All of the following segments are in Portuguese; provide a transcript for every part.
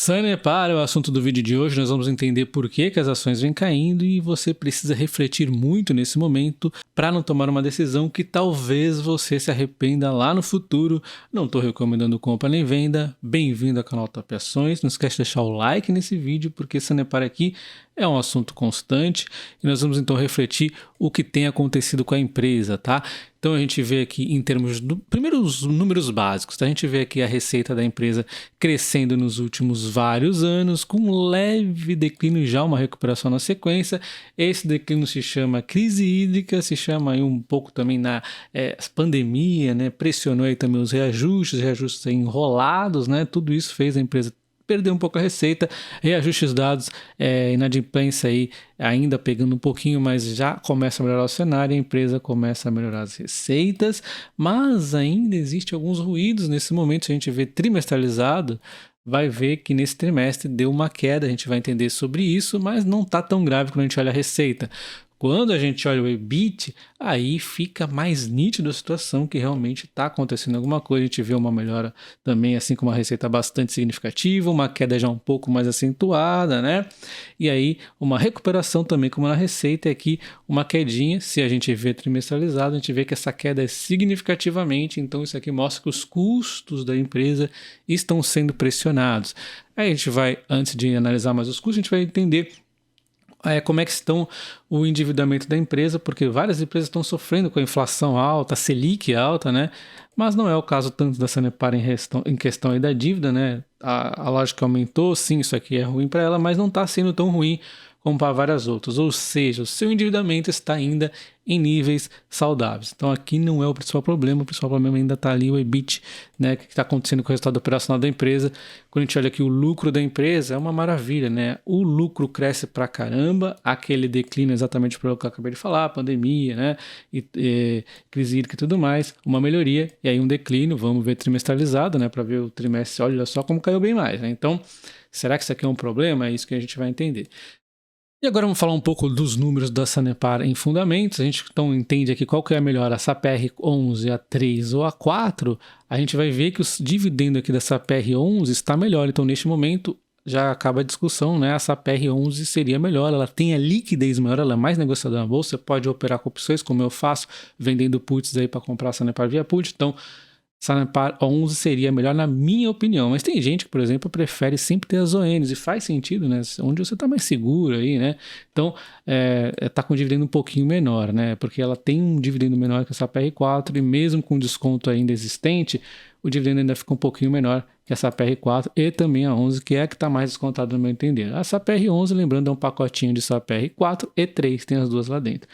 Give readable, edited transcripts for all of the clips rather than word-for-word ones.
Sanepar é o assunto do vídeo de hoje. Nós vamos entender por que as ações vêm caindo e você precisa refletir muito nesse momento para não tomar uma decisão que talvez você se arrependa lá no futuro. Não estou recomendando compra nem venda. Bem-vindo ao canal Top Ações. Não esquece de deixar o like nesse vídeo porque Sanepar aqui é um assunto constante e nós vamos então refletir o que tem acontecido com a empresa, tá? Então a gente vê aqui em termos do primeiro os números básicos, tá? A gente vê aqui a receita da empresa crescendo nos últimos vários anos, com um leve declínio e já uma recuperação na sequência. Esse declínio se chama crise hídrica, se chama aí um pouco também na pandemia, né? Pressionou aí também os reajustes aí enrolados, né? Tudo isso fez a empresa perdeu um pouco a receita, reajustes dados, inadimplência aí ainda pegando um pouquinho, mas já começa a melhorar o cenário, a empresa começa a melhorar as receitas, mas ainda existe alguns ruídos nesse momento. Se a gente vê trimestralizado, vai ver que nesse trimestre deu uma queda, a gente vai entender sobre isso, mas não está tão grave quando a gente olha a receita. Quando a gente olha o EBIT, aí fica mais nítido a situação que realmente está acontecendo alguma coisa. A gente vê uma melhora também, assim como uma receita bastante significativa, uma queda já um pouco mais acentuada, né? E aí uma recuperação também, como na receita, aqui uma quedinha. Se a gente vê trimestralizado, a gente vê que essa queda é significativamente, então isso aqui mostra que os custos da empresa estão sendo pressionados. Aí a gente vai, antes de analisar mais os custos, a gente vai entender como é que estão o endividamento da empresa, porque várias empresas estão sofrendo com a inflação alta, a Selic alta, né? Mas não é o caso tanto da Sanepar em questão aí da dívida, né? A lógica aumentou, sim, isso aqui é ruim para ela, mas não está sendo tão ruim como para várias outras, ou seja, o seu endividamento está ainda em níveis saudáveis. Então aqui não é o principal problema ainda está ali o EBIT, né, o que está acontecendo com o resultado operacional da empresa. Quando a gente olha aqui o lucro da empresa, é uma maravilha, né? O lucro cresce pra caramba, aquele declínio exatamente pelo que eu acabei de falar, pandemia, né, crise hídrica e tudo mais, uma melhoria, e aí um declínio, vamos ver trimestralizado, né, para ver o trimestre, olha só como caiu bem mais, né? Então, será que isso aqui é um problema? É isso que a gente vai entender. E agora vamos falar um pouco dos números da Sanepar em fundamentos. A gente então entende aqui qual que é a melhor, a SAPR 11, a 3 ou a 4. A gente vai ver que o dividendo aqui da SAPR 11 está melhor. Então neste momento já acaba a discussão, né? A SAPR 11 seria melhor, ela tem a liquidez maior, ela é mais negociada na bolsa, você pode operar com opções, como eu faço, vendendo puts aí para comprar a Sanepar via put. Então Sanepar 11 seria melhor na minha opinião, mas tem gente que, por exemplo, prefere sempre ter as ONs e faz sentido, né? Onde você está mais seguro aí, né? Então, tá com um dividendo um pouquinho menor, né? Porque ela tem um dividendo menor que essa PR4 e mesmo com desconto ainda existente, o dividendo ainda fica um pouquinho menor que essa PR4 e também a 11, que é a que está mais descontada no meu entender. A SAPR 11, lembrando, é um pacotinho de SAPR 4 e 3, tem as duas lá dentro.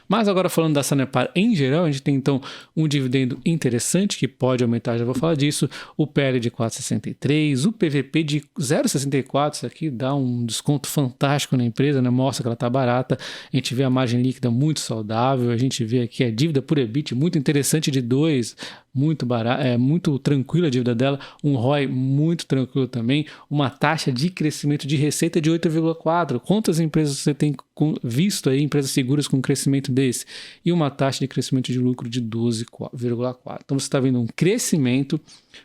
Mas agora falando da Sanepar em geral, a gente tem então um dividendo interessante que pode aumentar, já vou falar disso, o PL de 4,63, o PVP de 0,64, isso aqui dá um desconto fantástico na empresa, né? Mostra que ela está barata, a gente vê a margem líquida muito saudável, a gente vê aqui a dívida por EBIT muito interessante de 2, muito barato, muito tranquila a dívida dela, um ROI muito tranquilo também, uma taxa de crescimento de receita de 8,4. Quantas empresas você tem visto aí, empresas seguras com crescimento desse? E uma taxa de crescimento de lucro de 12,4. Então você está vendo um crescimento,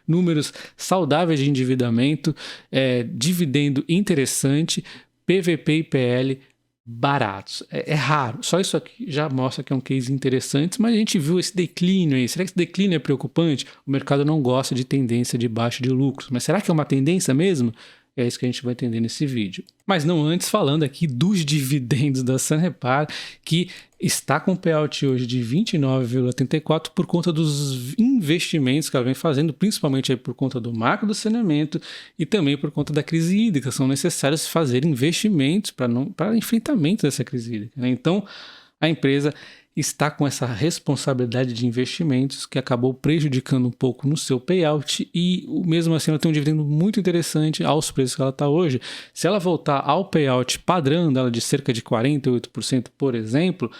números saudáveis de endividamento, dividendo interessante, PVP e PL baratos. É raro, só isso aqui já mostra que é um case interessante, mas a gente viu esse declínio aí. Será que esse declínio é preocupante? O mercado não gosta de tendência de baixa de lucros, mas será que é uma tendência mesmo? É isso que a gente vai entender nesse vídeo. Mas não antes falando aqui dos dividendos da Sanepar, que está com payout hoje de 29,84 por conta dos investimentos que ela vem fazendo, principalmente aí por conta do marco do saneamento e também por conta da crise hídrica. São necessários fazer investimentos para enfrentamento dessa crise hídrica, né? Então, a empresa está com essa responsabilidade de investimentos que acabou prejudicando um pouco no seu payout e mesmo assim ela tem um dividendo muito interessante aos preços que ela está hoje. Se ela voltar ao payout padrão dela de cerca de 48%, por exemplo,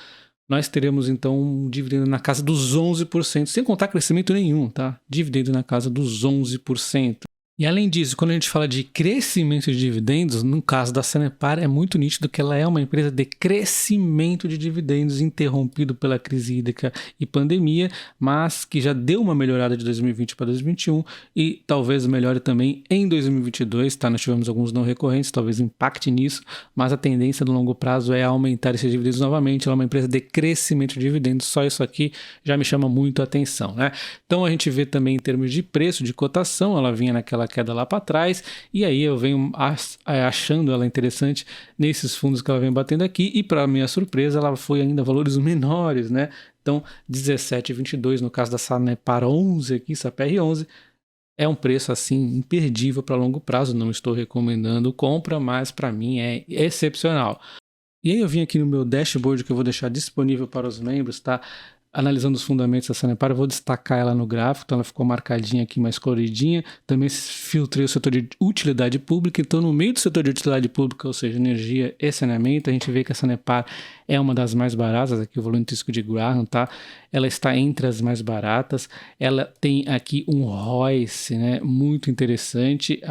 nós teremos então um dividendo na casa dos 11%, sem contar crescimento nenhum, tá? Dividendo na casa dos 11%. E além disso, quando a gente fala de crescimento de dividendos, no caso da Sanepar é muito nítido que ela é uma empresa de crescimento de dividendos interrompido pela crise hídrica e pandemia, mas que já deu uma melhorada de 2020 para 2021 e talvez melhore também em 2022, tá? Nós tivemos alguns não recorrentes, talvez impacte nisso, mas a tendência no longo prazo é aumentar esses dividendos novamente. Ela é uma empresa de crescimento de dividendos, só isso aqui já me chama muito a atenção, né? Então a gente vê também em termos de preço, de cotação, ela vinha naquela queda lá para trás, e aí eu venho achando ela interessante nesses fundos que ela vem batendo aqui, e para minha surpresa ela foi ainda valores menores, né? Então 17,22 no caso da Sanepar 11 aqui, SAPR11, é um preço assim imperdível para longo prazo, não estou recomendando compra, mas para mim é excepcional. E aí eu vim aqui no meu dashboard que eu vou deixar disponível para os membros, tá? Analisando os fundamentos da Sanepar, eu vou destacar ela no gráfico, então ela ficou marcadinha aqui, mais coloridinha. Também filtrei o setor de utilidade pública, então no meio do setor de utilidade pública, ou seja, energia e saneamento, a gente vê que a Sanepar é uma das mais baratas, aqui o volume intrínseco de Graham, tá? Ela está entre as mais baratas, ela tem aqui um ROIC, né, muito interessante,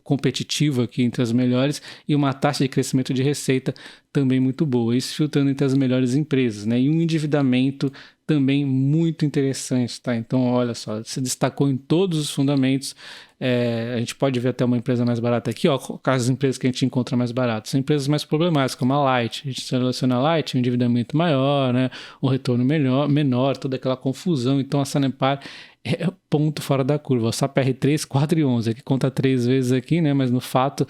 competitivo aqui entre as melhores, e uma taxa de crescimento de receita também muito boa, isso filtrando entre as melhores empresas, né? E um endividamento também muito interessante, tá? Então, olha só, se destacou em todos os fundamentos. A gente pode ver até uma empresa mais barata aqui, ó, as empresas que a gente encontra mais baratas, são empresas mais problemáticas, como a Light. A gente seleciona a Light, um endividamento maior, né? Um retorno menor, toda aquela confusão. Então, a Sanepar é ponto fora da curva. O SAPR3, 4 e 11, aqui conta 3 vezes aqui, né? Mas no fato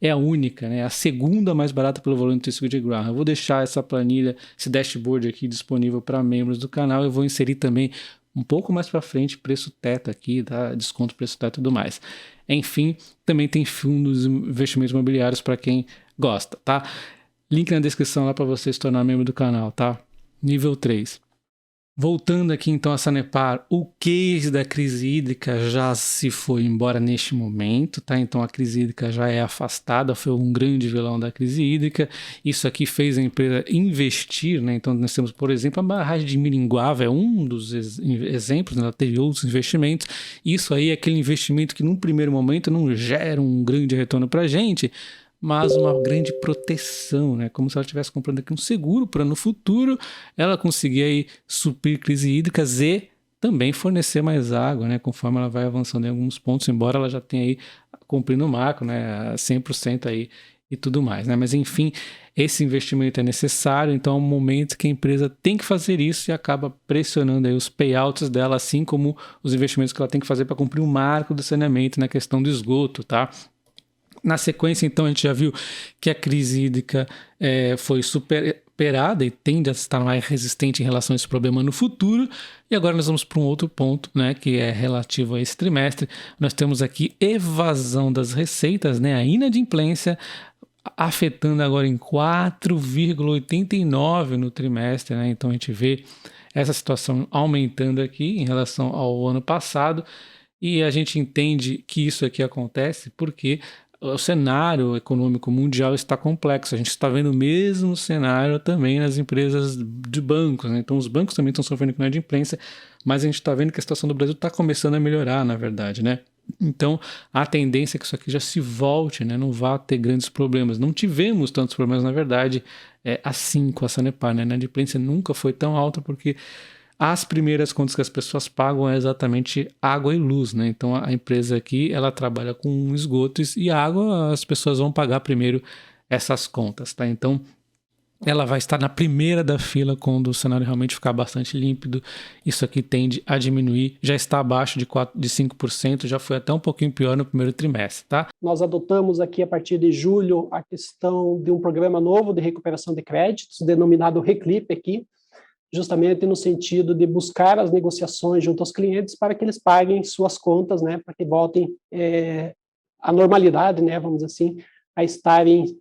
é a única, né? A segunda mais barata pelo volume intrínseco de Graham. Eu vou deixar essa planilha, esse dashboard aqui disponível para membros do canal. Eu vou inserir também um pouco mais para frente preço teto aqui, tá? Desconto, preço teto e tudo mais. Enfim, também tem fundos de investimentos imobiliários para quem gosta, tá? Link na descrição lá para você se tornar membro do canal, tá? Nível 3. Voltando aqui então a Sanepar, o case da crise hídrica já se foi embora neste momento, tá? Então a crise hídrica já é afastada, foi um grande vilão da crise hídrica. Isso aqui fez a empresa investir, né? Então nós temos, por exemplo, a barragem de Miringuava é um dos exemplos, né? Ela teve outros investimentos. Isso aí é aquele investimento que num primeiro momento não gera um grande retorno para a gente, mas uma grande proteção, né? Como se ela estivesse comprando aqui um seguro para no futuro ela conseguir aí suprir crises hídricas e também fornecer mais água, né? Conforme ela vai avançando em alguns pontos, embora ela já tenha aí cumprindo o marco, né? 100% aí e tudo mais, né? Mas enfim, esse investimento é necessário, então é um momento que a empresa tem que fazer isso e acaba pressionando aí os payouts dela, assim como os investimentos que ela tem que fazer para cumprir o marco do saneamento na questão do esgoto, tá? Na sequência, então, a gente já viu que a crise hídrica foi superada e tende a estar mais resistente em relação a esse problema no futuro. E agora nós vamos para um outro ponto, né, que é relativo a esse trimestre. Nós temos aqui evasão das receitas, né, a inadimplência, afetando agora em 4,89 no trimestre, né? Então a gente vê essa situação aumentando aqui em relação ao ano passado. E a gente entende que isso aqui acontece porque o cenário econômico mundial está complexo. A gente está vendo o mesmo cenário também nas empresas de bancos, né? Então os bancos também estão sofrendo com a inadimplência, mas a gente está vendo que a situação do Brasil está começando a melhorar, na verdade, né? Então a tendência é que isso aqui já se volte, né? Não vá ter grandes problemas. Não tivemos tantos problemas, na verdade, assim com a Sanepar, né? A inadimplência nunca foi tão alta porque as primeiras contas que as pessoas pagam é exatamente água e luz, né? Então a empresa aqui, ela trabalha com esgotos e água, as pessoas vão pagar primeiro essas contas, tá? Então ela vai estar na primeira da fila quando o cenário realmente ficar bastante límpido. Isso aqui tende a diminuir, já está abaixo de 5%, já foi até um pouquinho pior no primeiro trimestre, tá? Nós adotamos aqui a partir de julho a questão de um programa novo de recuperação de créditos, denominado Reclip aqui, justamente no sentido de buscar as negociações junto aos clientes para que eles paguem suas contas, né, para que voltem à normalidade, né, vamos dizer assim, a estarem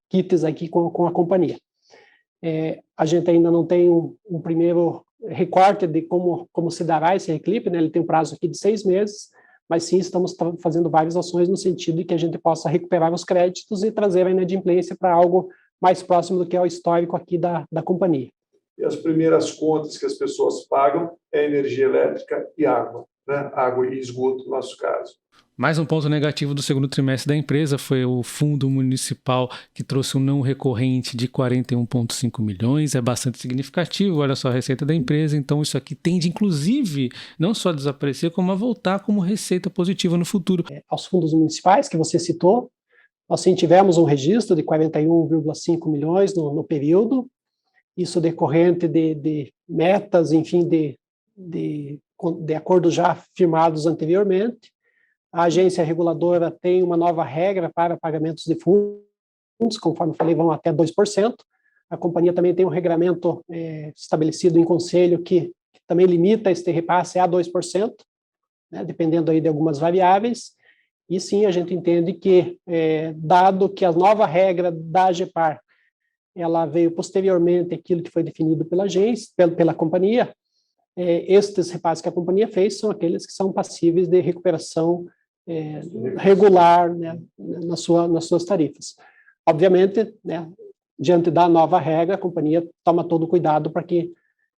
quites aqui com a companhia. A gente ainda não tem um primeiro recorte de como se dará esse reclipe, né, ele tem um prazo aqui de 6 meses, mas sim estamos fazendo várias ações no sentido de que a gente possa recuperar os créditos e trazer a inadimplência para algo mais próximo do que é o histórico aqui da companhia. E as primeiras contas que as pessoas pagam é energia elétrica e água, né? Água e esgoto, no nosso caso. Mais um ponto negativo do segundo trimestre da empresa foi o fundo municipal, que trouxe um não recorrente de 41,5 milhões, é bastante significativo, olha só a receita da empresa, então isso aqui tende inclusive não só a desaparecer, como a voltar como receita positiva no futuro. Aos fundos municipais que você citou, nós sim tivemos um registro de 41,5 milhões no período, isso decorrente de metas, enfim, de acordos já firmados anteriormente. A agência reguladora tem uma nova regra para pagamentos de fundos, conforme falei, vão até 2%. A companhia também tem um regramento estabelecido em conselho que também limita este repasse a 2%, né, dependendo aí de algumas variáveis. E sim, a gente entende que, dado que a nova regra da AGEPAR, ela veio posteriormente àquilo que foi definido pela agência, pela companhia, estes repasses que a companhia fez são aqueles que são passíveis de recuperação regular, né, nas suas tarifas. Obviamente, né, diante da nova regra, a companhia toma todo o cuidado para que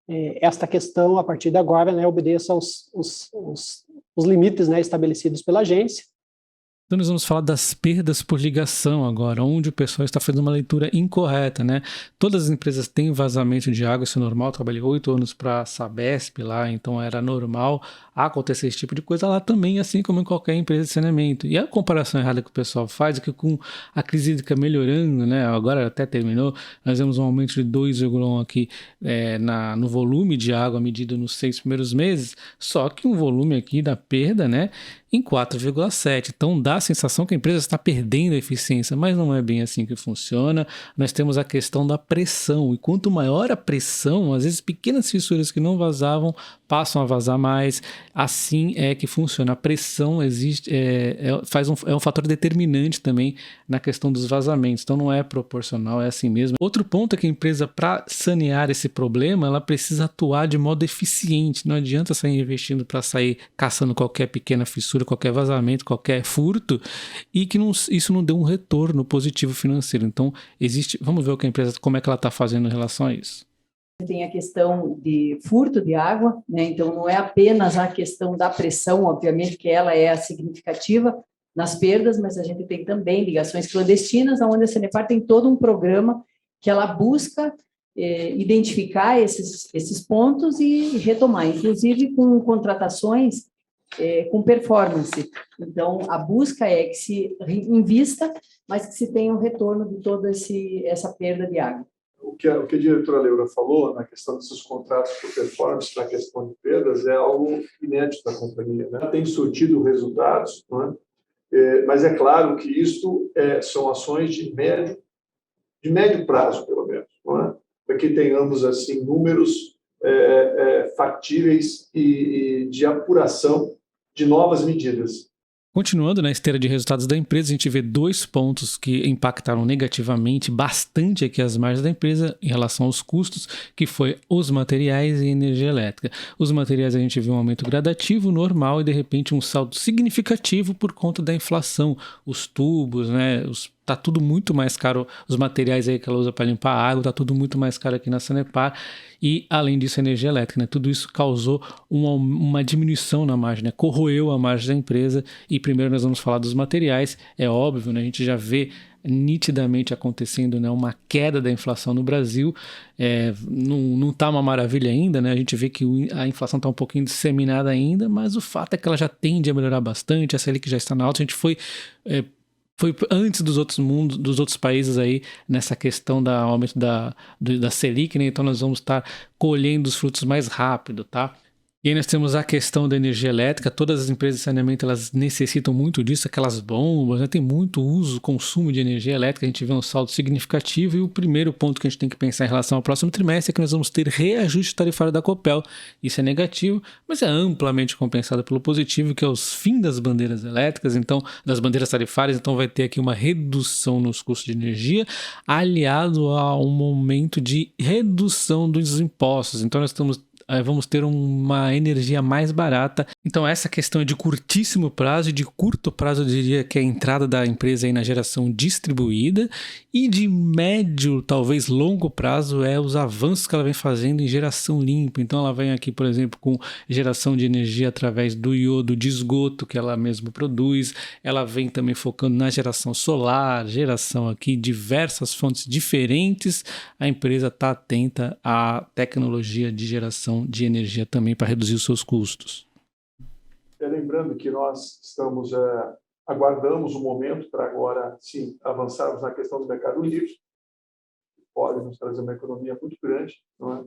esta questão, a partir de agora, né, obedeça os limites, né, estabelecidos pela agência. Então nós vamos falar das perdas por ligação agora, onde o pessoal está fazendo uma leitura incorreta, né? Todas as empresas têm vazamento de água, isso é normal. Eu trabalhei 8 anos para a Sabesp lá, então era normal acontecer esse tipo de coisa lá também, assim como em qualquer empresa de saneamento. E a comparação errada que o pessoal faz é que com a crise hídrica melhorando, né? Agora até terminou, nós vemos um aumento de 2,1 aqui no volume de água medido nos 6 primeiros meses, só que um volume aqui da perda, né, em 4,7. Então dá a sensação que a empresa está perdendo a eficiência, mas não é bem assim que funciona. Nós temos a questão da pressão, e quanto maior a pressão, às vezes pequenas fissuras que não vazavam passam a vazar mais. Assim é que funciona. A pressão existe, é um fator determinante também na questão dos vazamentos. Então não é proporcional, é assim mesmo. Outro ponto é que a empresa, para sanear esse problema, ela precisa atuar de modo eficiente. Não adianta sair investindo para sair caçando qualquer pequena fissura, qualquer vazamento, qualquer furto, e que isso não dê um retorno positivo financeiro. Então vamos ver como é que ela está fazendo em relação a isso. Tem a questão de furto de água, né? Então não é apenas a questão da pressão, obviamente que ela é a significativa nas perdas, mas a gente tem também ligações clandestinas, onde a Sanepar tem todo um programa que ela busca identificar esses pontos e retomar, inclusive com contratações com performance. Então, a busca é que se invista, mas que se tenha um retorno de toda essa perda de água. O que a diretora Leura falou na questão desses contratos por performance, na questão de perdas, é algo inédito da companhia, né? Tem surtido resultados, não é? Mas é claro que isto são ações de médio prazo, pelo menos, não é? Para que tenhamos assim números factíveis e de apuração de novas medidas. Continuando na esteira de resultados da empresa, a gente vê 2 pontos que impactaram negativamente bastante aqui as margens da empresa em relação aos custos, que foi os materiais e energia elétrica. Os materiais a gente viu um aumento gradativo, normal, e de repente um salto significativo por conta da inflação. Os tubos, né, tá tudo muito mais caro, os materiais aí que ela usa para limpar a água, tá tudo muito mais caro aqui na Sanepar, e além disso a energia elétrica, né? Tudo isso causou uma diminuição na margem, né? Corroeu a margem da empresa. E primeiro nós vamos falar dos materiais, é óbvio, né? A gente já vê nitidamente acontecendo, né, uma queda da inflação no Brasil, não está uma maravilha ainda, né? A gente vê que a inflação está um pouquinho disseminada ainda, mas o fato é que ela já tende a melhorar bastante, a Selic já está na alta, a gente foi antes dos outros países aí nessa questão do aumento da Selic, né? Então nós vamos estar colhendo os frutos mais rápido, tá? E aí nós temos a questão da energia elétrica. Todas as empresas de saneamento, elas necessitam muito disso, aquelas bombas, né? Tem muito consumo de energia elétrica, a gente vê um saldo significativo. E o primeiro ponto que a gente tem que pensar em relação ao próximo trimestre é que nós vamos ter reajuste tarifário da Copel. Isso é negativo, mas é amplamente compensado pelo positivo, que é os fim das bandeiras elétricas, então das bandeiras tarifárias. Então vai ter aqui uma redução nos custos de energia, aliado a um momento de redução dos impostos. Então nós estamos vamos ter uma energia mais barata. Então essa questão é de curtíssimo prazo e de curto prazo, eu diria que é a entrada da empresa aí na geração distribuída, e de médio, talvez longo prazo, é os avanços que ela vem fazendo em geração limpa. Então ela vem aqui, por exemplo, com geração de energia através do iodo de esgoto que ela mesma produz. Ela vem também focando na geração solar, geração aqui diversas fontes diferentes. A empresa está atenta à tecnologia de geração de energia também para reduzir os seus custos. Lembrando que nós aguardamos o momento para agora, sim, avançarmos na questão do mercado livre. Pode nos trazer uma economia muito grande, não é?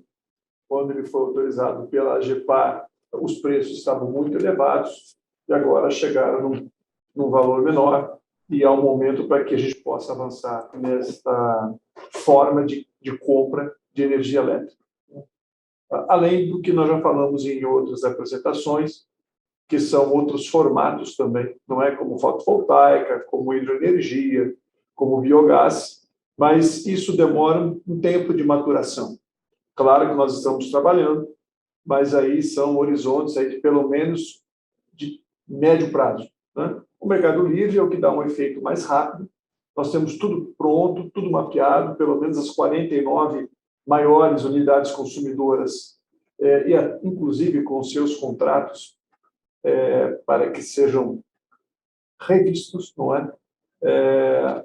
Quando ele foi autorizado pela AGEPAR, os preços estavam muito elevados e agora chegaram num valor menor, e há um momento para que a gente possa avançar nesta forma de compra de energia elétrica. Além do que nós já falamos em outras apresentações, que são outros formatos também, não é, como fotovoltaica, como hidroenergia, como biogás, mas isso demora um tempo de maturação. Claro que nós estamos trabalhando, mas aí são horizontes aí de pelo menos de médio prazo, né? O mercado livre é o que dá um efeito mais rápido. Nós temos tudo pronto, tudo mapeado, pelo menos as 49 maiores unidades consumidoras, inclusive com seus contratos, para que sejam revistos, não é?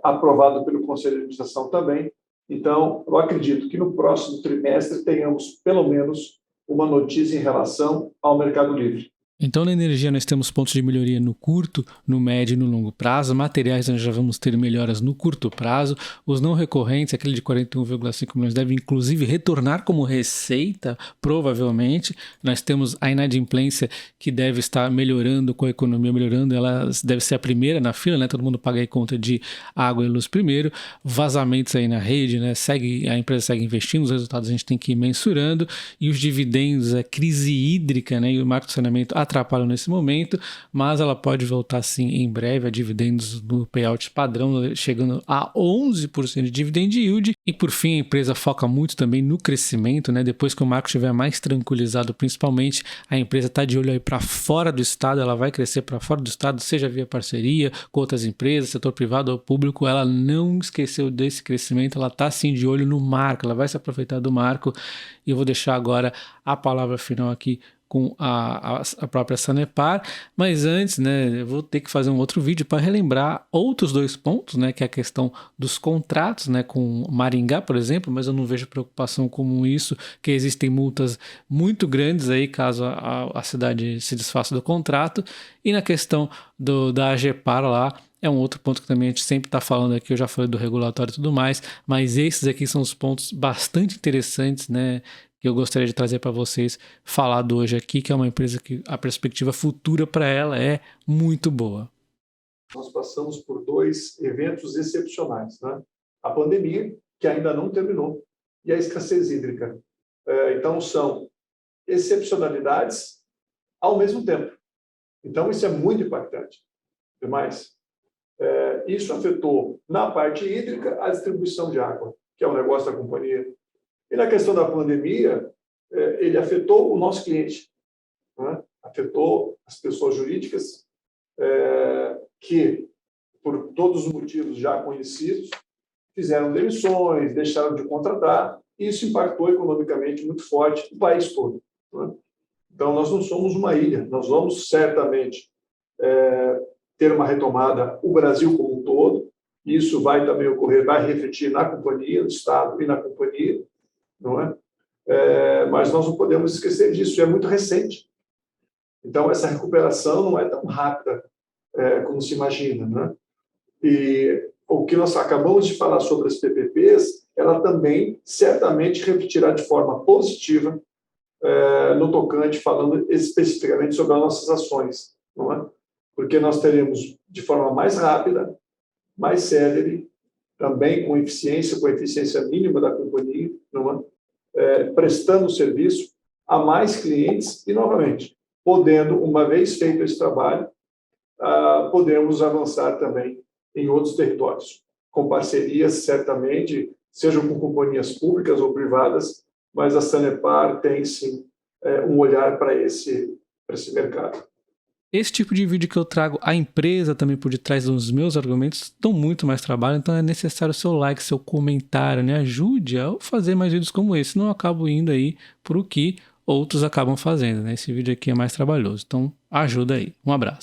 Aprovado pelo Conselho de Administração também. Então, eu acredito que no próximo trimestre tenhamos pelo menos uma notícia em relação ao mercado livre. Então, na energia, nós temos pontos de melhoria no curto, no médio e no longo prazo. Materiais, nós já vamos ter melhoras no curto prazo. Os não recorrentes, aquele de 41,5 milhões, deve inclusive retornar como receita, provavelmente. Nós temos a inadimplência, que deve estar melhorando, com a economia melhorando. Ela deve ser a primeira na fila, né? Todo mundo paga aí conta de água e luz primeiro. Vazamentos aí na rede, né? A empresa segue investindo, os resultados a gente tem que ir mensurando. E os dividendos, a crise hídrica, né? E o marco de saneamento atrapalham nesse momento, mas ela pode voltar sim em breve a dividendos no payout padrão, chegando a 11% de dividend yield. E por fim, a empresa foca muito também no crescimento, né? Depois que o marco estiver mais tranquilizado, principalmente, a empresa está de olho aí para fora do estado, ela vai crescer para fora do estado, seja via parceria com outras empresas, setor privado ou público. Ela não esqueceu desse crescimento, ela está sim de olho no marco, ela vai se aproveitar do marco. E eu vou deixar agora a palavra final aqui com a própria Sanepar, mas antes, né, eu vou ter que fazer um outro vídeo para relembrar outros dois pontos, né, que é a questão dos contratos, né, com Maringá, por exemplo, mas eu não vejo preocupação como isso, que existem multas muito grandes aí caso a cidade se desfaça do contrato, e na questão da AGEPAR lá, é um outro ponto que também a gente sempre está falando aqui, eu já falei do regulatório e tudo mais, mas esses aqui são os pontos bastante interessantes, né, que eu gostaria de trazer para vocês falado hoje aqui, que é uma empresa que a perspectiva futura para ela é muito boa. Nós passamos por dois eventos excepcionais, né? A pandemia, que ainda não terminou, e a escassez hídrica. Então, são excepcionalidades ao mesmo tempo. Então, isso é muito impactante. Demais. Isso afetou, na parte hídrica, a distribuição de água, que é um negócio da companhia. E na questão da pandemia, ele afetou o nosso cliente, né? Afetou as pessoas jurídicas que, por todos os motivos já conhecidos, fizeram demissões, deixaram de contratar, e isso impactou economicamente muito forte o país todo, né? Então, nós não somos uma ilha, nós vamos certamente ter uma retomada, o Brasil como um todo, e isso vai também ocorrer, vai refletir na companhia, no Estado e na companhia, não é? Mas nós não podemos esquecer disso, é muito recente. Então, essa recuperação não é tão rápida como se imagina, né? E o que nós acabamos de falar sobre as PPPs, ela também certamente refletirá de forma positiva no tocante, falando especificamente sobre as nossas ações, não é? Porque nós teremos de forma mais rápida, mais célere, também com a eficiência mínima da companhia, não é? Prestando serviço a mais clientes e, novamente, podendo, uma vez feito esse trabalho, podemos avançar também em outros territórios, com parcerias, certamente, sejam com companhias públicas ou privadas, mas a Sanepar tem, sim, um olhar para esse mercado. Esse tipo de vídeo que eu trago, a empresa também por detrás dos meus argumentos, dão muito mais trabalho, então é necessário seu like, seu comentário, né? Ajude a fazer mais vídeos como esse, senão eu acabo indo aí pro que outros acabam fazendo, né? Esse vídeo aqui é mais trabalhoso, então ajuda aí. Um abraço.